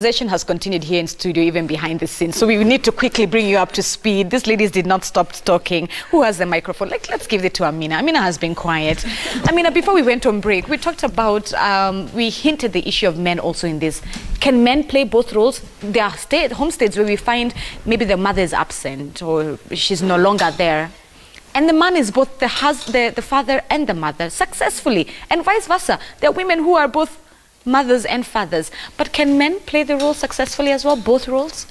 Conversation has continued here in studio, even behind the scenes. So we need to quickly bring you up to speed. These ladies did not stop talking. Who has the microphone? Let's give it to Amina. Amina has been quiet. Amina, before we went on break, we talked about, we hinted the issue of men also in this. Can men play both roles? There are home states where we find maybe the mother is absent or she's no longer there. And the man is both the father and the mother successfully, and vice versa. There are women who are both mothers and fathers. But can men play the role successfully as well, both roles?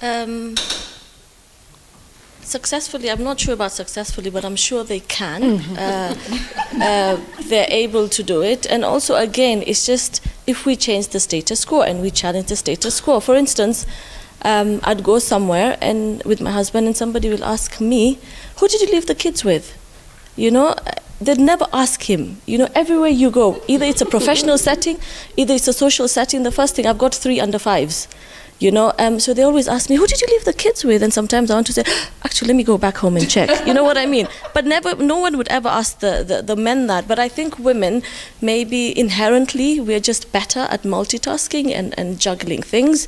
Successfully, I'm not sure about successfully, but I'm sure they can. They're able to do it. And also, again, it's just if we change the status quo and we challenge the status quo. For instance, I'd go somewhere and with my husband and somebody will ask me, who did you leave the kids with? You know, they'd never ask him. You know, everywhere you go, either it's a professional setting, either it's a social setting. The first thing, I've got 3 under 5s. You know, so they always ask me, who did you leave the kids with? And sometimes I want to say, actually, let me go back home and check. You know what I mean? But no one would ever ask the men that. But I think women, maybe inherently, we're just better at multitasking and juggling things.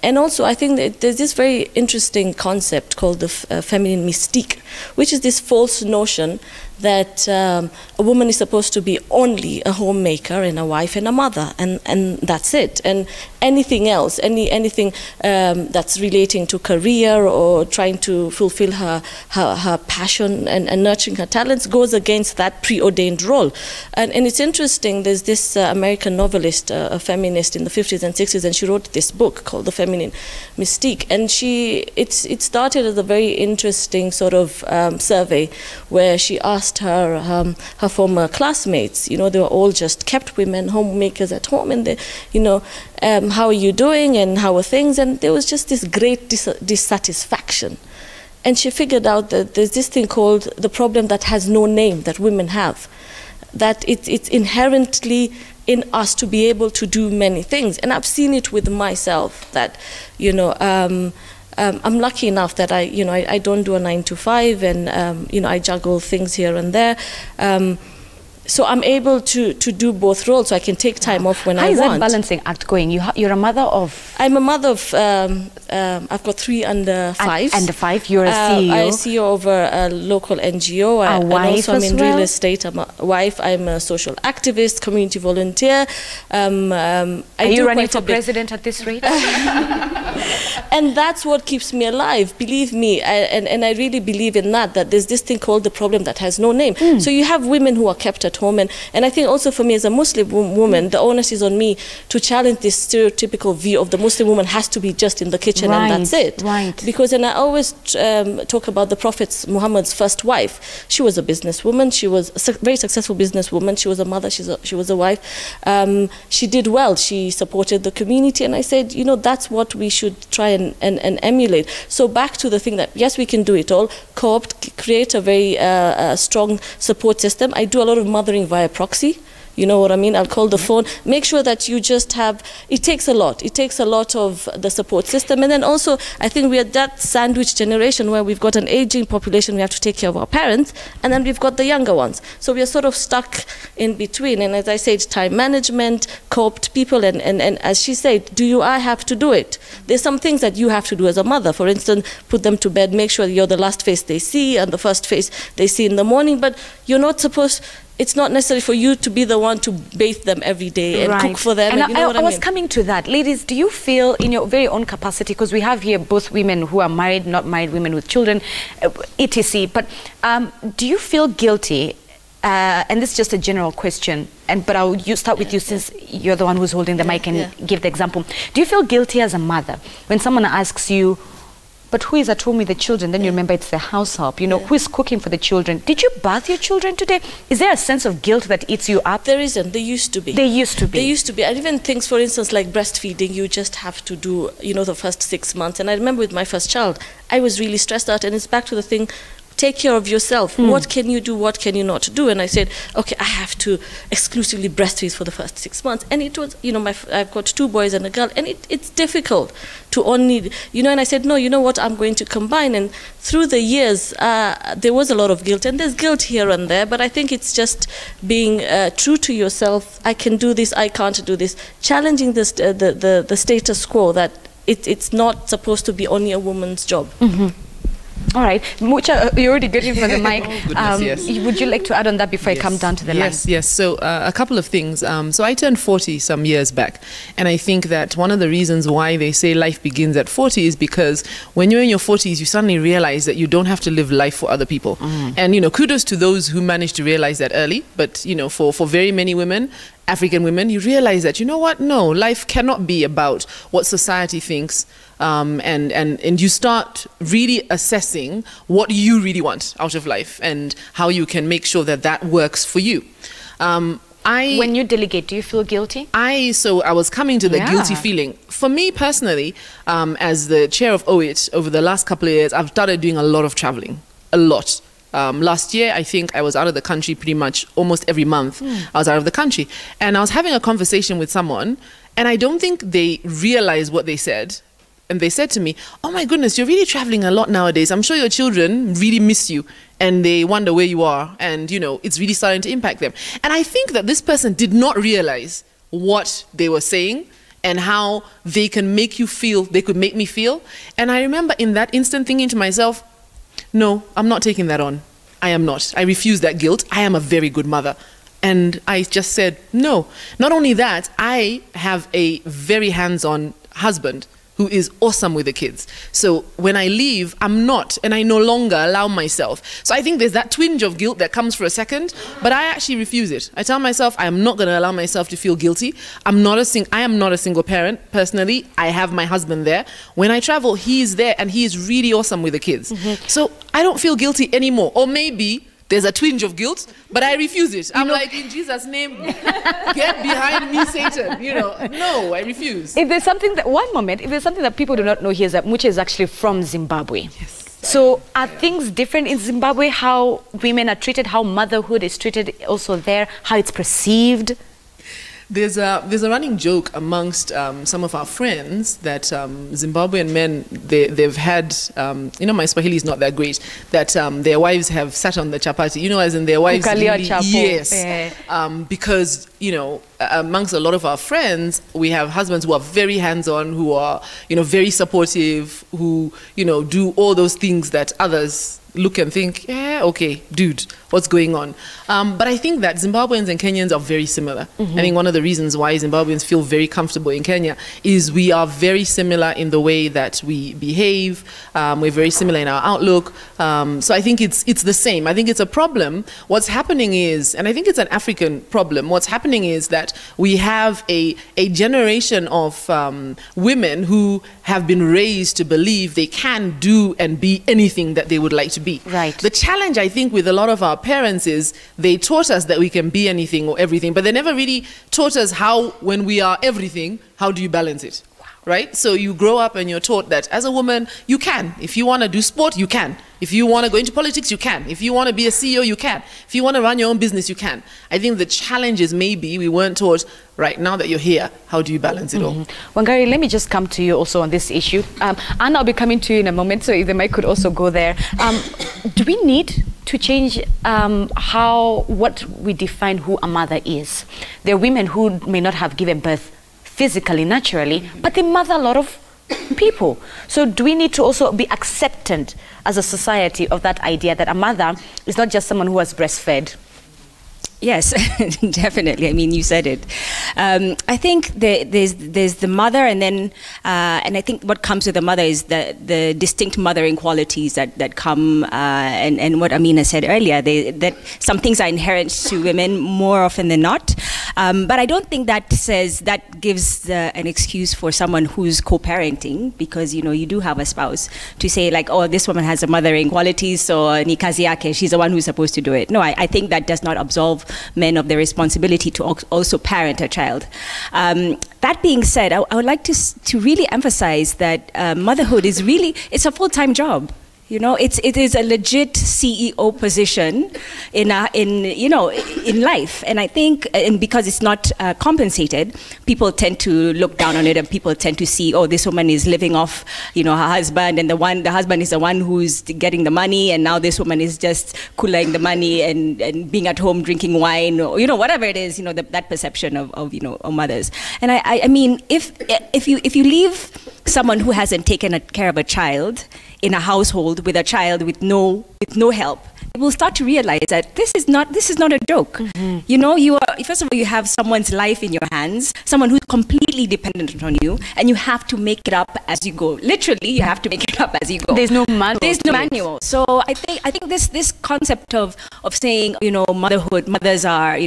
And also, I think that there's this very interesting concept called the feminine mystique, which is this false notion that a woman is supposed to be only a homemaker and a wife and a mother, and that's it. And anything else, anything that's relating to career or trying to fulfill her passion and nurturing her talents goes against that preordained role. And it's interesting, there's this American novelist, a feminist in the 50s and 60s, and she wrote this book called The Feminine Mystique. And it started as a very interesting sort of survey where she asked her former classmates, you know, they were all just kept women, homemakers at home, and they, you know, how are you doing and how are things? And there was just this great dissatisfaction. And she figured out that there's this thing called the problem that has no name that women have, that it's inherently in us to be able to do many things. And I've seen it with myself that, you know, I'm lucky enough that I don't do a 9 to 5, and you know, I juggle things here and there. So I'm able to do both roles, so I can take time off when I want. How is that balancing act going? You're a mother of? I'm a mother of, I've got 3 under 5s. Under 5, you're a CEO? I'm a CEO of a local NGO. A wife and also I'm in well? real estate. I'm a wife, I'm a social activist, community volunteer. Are you running for president at this rate? And that's what keeps me alive, believe me. And I really believe in that there's this thing called the problem that has no name. So you have women who are kept at home, and I think also for me as a Muslim woman, the onus is on me to challenge this stereotypical view of the Muslim woman has to be just in the kitchen and that's it. Right. Because, and I always talk about the Prophet Muhammad's first wife. She was a businesswoman. She was a very successful businesswoman. She was a mother. She was a wife. She did well. She supported the community, and I said, you know, that's what we should try and emulate. So back to the thing that, yes, we can do it all. Co-opt, create a very strong support system. I do a lot of mothering via proxy. You know what I mean? I'll call the phone. Make sure that you just have, it takes a lot. It takes a lot of the support system. And then also, I think we are that sandwich generation where we've got an aging population, we have to take care of our parents, and then we've got the younger ones. So we are sort of stuck in between. And as I said, time management, co-opt people, and as she said, I have to do it? There's some things that you have to do as a mother. For instance, put them to bed, make sure you're the last face they see and the first face they see in the morning, but you're not supposed, it's not necessary for you to be the one to bathe them every day and cook for them. And you know what I was coming to that. Ladies, do you feel in your very own capacity, because we have here both women who are married, not married, women with children, etc. But do you feel guilty? And this is just a general question, but I'll start with you since you're the one who's holding the mic and give the example. Do you feel guilty as a mother when someone asks you, but who is at home with the children? Then you remember it's the house help. You know, who is cooking for the children? Did you bath your children today? Is there a sense of guilt that eats you up? There isn't. There used to be. There used to be. There used to be. And even things, for instance, like breastfeeding, you just have to do, you know, the first 6 months. And I remember with my first child, I was really stressed out. And it's back to the thing, take care of yourself. What can you do? What can you not do? And I said, okay, I have to exclusively breastfeed for the first 6 months. And it was, you know, I've got 2 boys and a girl, and it's difficult to only, you know, and I said, no, you know what, I'm going to combine. And through the years, there was a lot of guilt, and there's guilt here and there, but I think it's just being true to yourself. I can do this, I can't do this. Challenging this, the status quo that it's not supposed to be only a woman's job. All right, Mucha, you're already getting for the mic. Oh, goodness, yes. Would you like to add on that before I come down to the line? Yes. So a couple of things. So I turned 40 some years back, and I think that one of the reasons why they say life begins at 40 is because when you're in your 40s, you suddenly realize that you don't have to live life for other people. And, you know, kudos to those who managed to realize that early. But, you know, for very many women, African women, you realize that, you know what, no, life cannot be about what society thinks. And you start really assessing what you really want out of life and how you can make sure that that works for you. When you delegate, do you feel guilty? So I was coming to the guilty feeling. For me personally, as the chair of OIT over the last couple of years, I've started doing a lot of traveling, a lot. Last year, I think I was out of the country pretty much almost every month. I was out of the country. And I was having a conversation with someone, and I don't think they realized what they said. And they said to me, oh my goodness, you're really traveling a lot nowadays. I'm sure your children really miss you and they wonder where you are. And, you know, it's really starting to impact them. And I think that this person did not realize what they were saying and how they can make you feel, they could make me feel. And I remember in that instant thinking to myself, no, I'm not taking that on. I am not. I refuse that guilt. I am a very good mother. And I just said, no. Not only that, I have a very hands-on husband who is awesome with the kids. So when I leave, I'm not, and I no longer allow myself. So I think there's that twinge of guilt that comes for a second, but I actually refuse it. I tell myself I am not going to allow myself to feel guilty. I am not a single parent, personally. I have my husband there. When I travel, he is there, and he is really awesome with the kids. So I don't feel guilty anymore. Or maybe there's a twinge of guilt, but I refuse it. I'm like, in Jesus' name, get behind me, Satan. You know, no, I refuse. If there's something that people do not know here is that Mucha is actually from Zimbabwe. Yes. So are things different in Zimbabwe? How women are treated, how motherhood is treated also there, how it's perceived? There's a running joke amongst some of our friends that Zimbabwean men, they've had, you know, my Swahili is not that great, that their wives have sat on the chapati, you know, as in their wives really, yes, because, you know, amongst a lot of our friends, we have husbands who are very hands-on, who are, you know, very supportive, who, you know, do all those things that others look and think, yeah, okay, dude, what's going on? But I think that Zimbabweans and Kenyans are very similar. I think one of the reasons why Zimbabweans feel very comfortable in Kenya is we are very similar in the way that we behave. We're very similar in our outlook. So I think it's the same. I think it's a problem. What's happening is, and I think it's an African problem, what's happening is that we have a generation of women who have been raised to believe they can do and be anything that they would like to be. Right. The challenge, I think, with a lot of our parents is they taught us that we can be anything or everything, but they never really taught us how, when we are everything, how do you balance it? Right? So you grow up and you're taught that as a woman, you can. If you want to do sport, you can. If you want to go into politics, you can. If you want to be a CEO, you can. If you want to run your own business, you can. I think the challenge is maybe we weren't taught, right now that you're here, how do you balance it all? Wangari, let me just come to you also on this issue. And I'll be coming to you in a moment, so if the mic could also go there. Do we need to change what we define who a mother is? There are women who may not have given birth physically, naturally, but they mother a lot of people. So do we need to also be acceptant as a society of that idea that a mother is not just someone who was breastfed? Yes, definitely. I mean, you said it. I think there's the mother, and then and I think what comes with the mother is the distinct mothering qualities that come, and what Amina said earlier, that some things are inherent to women more often than not. But I don't think that gives an excuse for someone who's co-parenting, because, you know, you do have a spouse, to say like, oh, this woman has a mothering qualities, so ni kazi yake, she's the one who's supposed to do it. No, I think that does not absolve men of their responsibility to also parent a child. That being said, I would like to really emphasize that motherhood is really, it's a full-time job. You know, it is a legit CEO position in life, and I think, and because it's not compensated, people tend to look down on it, and people tend to see, oh, this woman is living off, her husband, and the husband is the one who's getting the money, and now this woman is just cooling the money and being at home drinking wine, or whatever it is, that perception of mothers. And I mean, if you leave someone who hasn't taken care of a child in a household with a child with no help, you will start to realize that this is not a joke. Mm-hmm. First of all, you have someone's life in your hands, someone who's completely dependent on you, and you have to make it up as you go. Literally, you have to make it up as you go. There's no manual. There's no manual. So I think this concept of saying, motherhood, mothers are,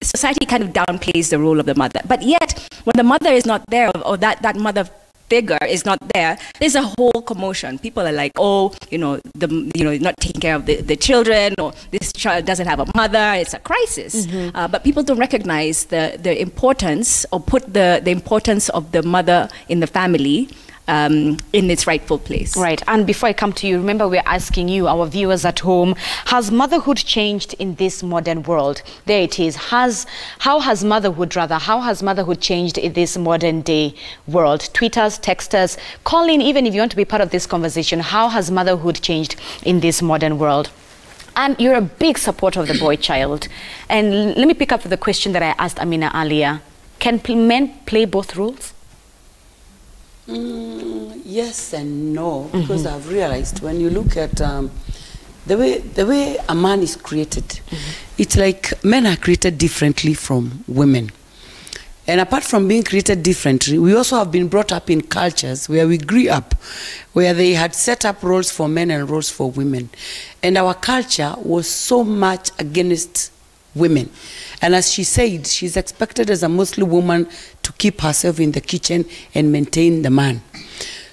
society kind of downplays the role of the mother. But yet, when the mother is not there, or that mother figure is not there, there's a whole commotion. People are like, oh, not taking care of the children, or this child doesn't have a mother. It's a crisis. Mm-hmm. But people don't recognize the importance, or put the importance of the mother in the family in its rightful place. Right. And before I come to you, remember we're asking you, our viewers at home, has motherhood changed in this modern world? There it is. How has motherhood changed in this modern day world? Tweet us, text us, call in, even if you want to be part of this conversation. How has motherhood changed in this modern world? And you're a big supporter of the boy child. And let me pick up with the question that I asked Amina earlier. Can men play both roles? Yes and no, because I've realized when you look at the way a man is created, it's like men are created differently from women. And apart from being created differently, we also have been brought up in cultures where we grew up, where they had set up roles for men and roles for women. And our culture was so much against women. And as she said, she's expected as a Muslim woman to keep herself in the kitchen and maintain the man.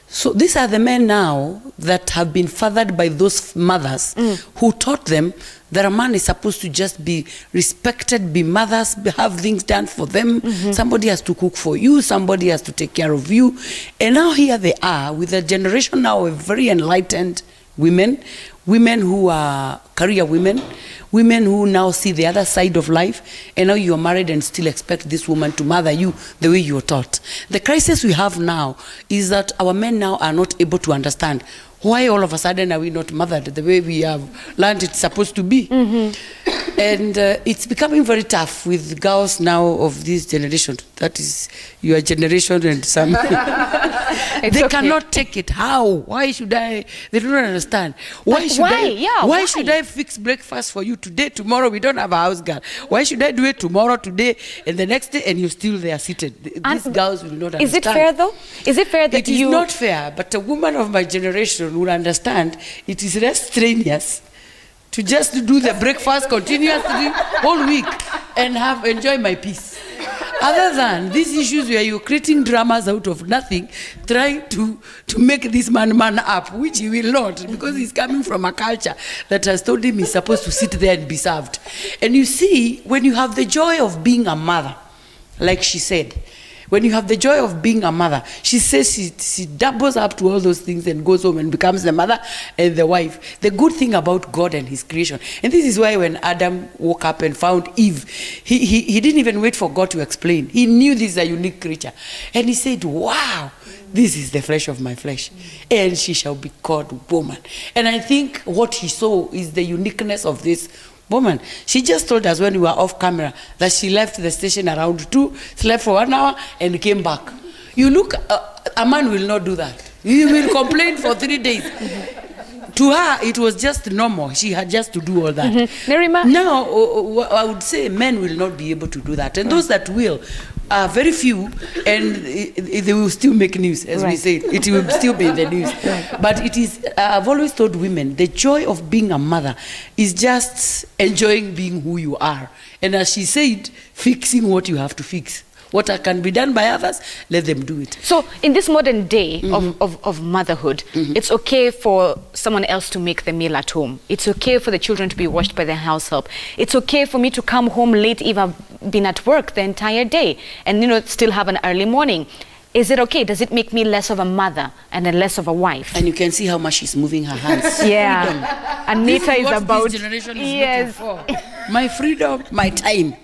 So these are the men now that have been fathered by those mothers who taught them that a man is supposed to just be respected, be mothers, have things done for them. Somebody has to cook for you, somebody has to take care of you. And now here they are with a generation now of very enlightened women who are career women who now see the other side of life, and now you're married and still expect this woman to mother you the way you're taught. The crisis we have now is that our men now are not able to understand why all of a sudden are we not mothered the way we have learned it's supposed to be. And it's becoming very tough with girls now of this generation. That is your generation and some. They cannot take it. How? Why should I? They don't understand. Why should I fix breakfast for you today? Tomorrow we don't have a house girl. Why should I do it tomorrow, today, and the next day, and you're still there seated? These girls will not understand. Is it fair though? Is it fair that it is not fair, but a woman of my generation will understand it is less strenuous to just do the breakfast continuously all week and enjoy my peace. Other than these issues where you're creating dramas out of nothing, trying to make this man up, which he will not, because he's coming from a culture that has told him he's supposed to sit there and be served. And you see, when you have the joy of being a mother, like she said, when you have the joy of being a mother, she says she doubles up to all those things and goes home and becomes the mother and the wife. The good thing about God and his creation, and this is why when Adam woke up and found Eve, he didn't even wait for God to explain. He knew this is a unique creature. And he said, wow, this is the flesh of my flesh, and she shall be called woman. And I think what he saw is the uniqueness of this woman. She just told us when we were off camera that she left the station around 2, slept for 1 hour, and came back. You look, a man will not do that. He will complain for 3 days. To her, it was just normal. She had just to do all that. Nerima? Now, I would say men will not be able to do that. And those that will are very few, and they will still make news, as we say. It will still be in the news. But it is, I've always told women, the joy of being a mother is just enjoying being who you are. And as she said, fixing what you have to fix. What can be done by others, let them do it. So in this modern day of motherhood, it's okay for someone else to make the meal at home. It's okay for the children to be washed by the house help. It's okay for me to come home late if I've been at work the entire day and still have an early morning. Is it okay? Does it make me less of a mother and then less of a wife? And you can see how much she's moving her hands. Yeah. Anita is about... This generation is looking for. My freedom, my time.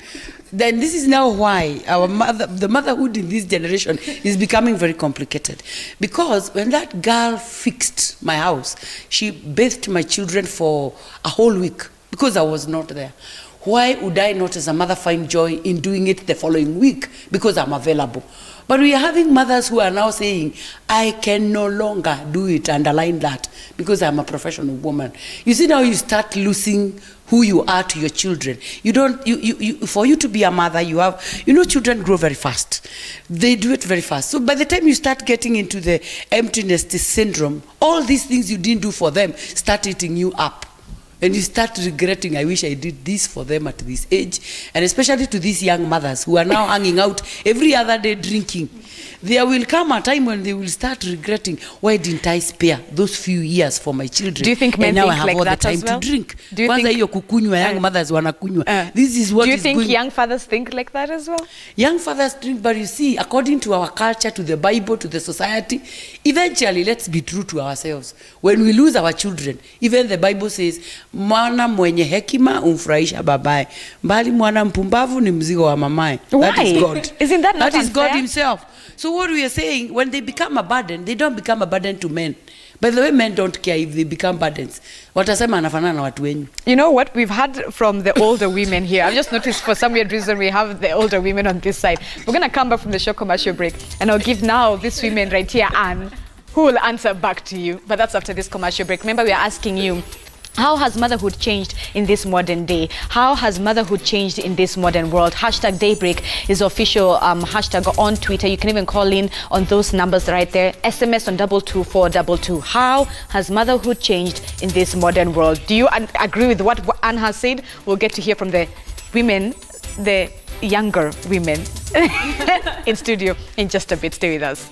Then this is now why the motherhood in this generation is becoming very complicated. Because when that girl fixed my house, she bathed my children for a whole week because I was not there. Why would I not as a mother find joy in doing it the following week? Because I'm available. But we are having mothers who are now saying, I can no longer do it, underline that, because I'm a professional woman. You see, now you start losing who you are to your children. You don't, for you to be a mother, you have, children grow very fast. They do it very fast. So by the time you start getting into the emptiness syndrome, all these things you didn't do for them start eating you up. And you start regretting, I wish I did this for them at this age. And especially to these young mothers who are now hanging out every other day drinking. There will come a time when they will start regretting, why didn't I spare those few years for my children? Do you think men think like that as well? To drink. Do you think young mothers wanakunywa. This is what do you think young fathers think like that as well? Young fathers drink, but you see, according to our culture, to the Bible, to the society, eventually, let's be true to ourselves. When we lose our children, even the Bible says, mwana mwenye hekima umfurahisha babaye, mbali mwana mpumbavu ni mzigo wa mamaye. That is God. Isn't that not That is God unfair? himself. So what we are saying, when they become a burden, they don't become a burden to men. By the way, men don't care if they become burdens. Watasema anafanana na watu wenyu. You know what we've had from the older women here? I've just noticed for some weird reason we have the older women on this side. We're going to come back from the short commercial break, and I'll give now this women right here, Anne, who will answer back to you. But that's after this commercial break. Remember, we are asking you, how has motherhood changed in this modern day? How has motherhood changed in this modern world? Hashtag Daybreak is official hashtag on Twitter. You can even call in on those numbers right there. SMS on 22422. How has motherhood changed in this modern world? Do you agree with what Anne has said? We'll get to hear from the women, the younger women in studio in just a bit. Stay with us.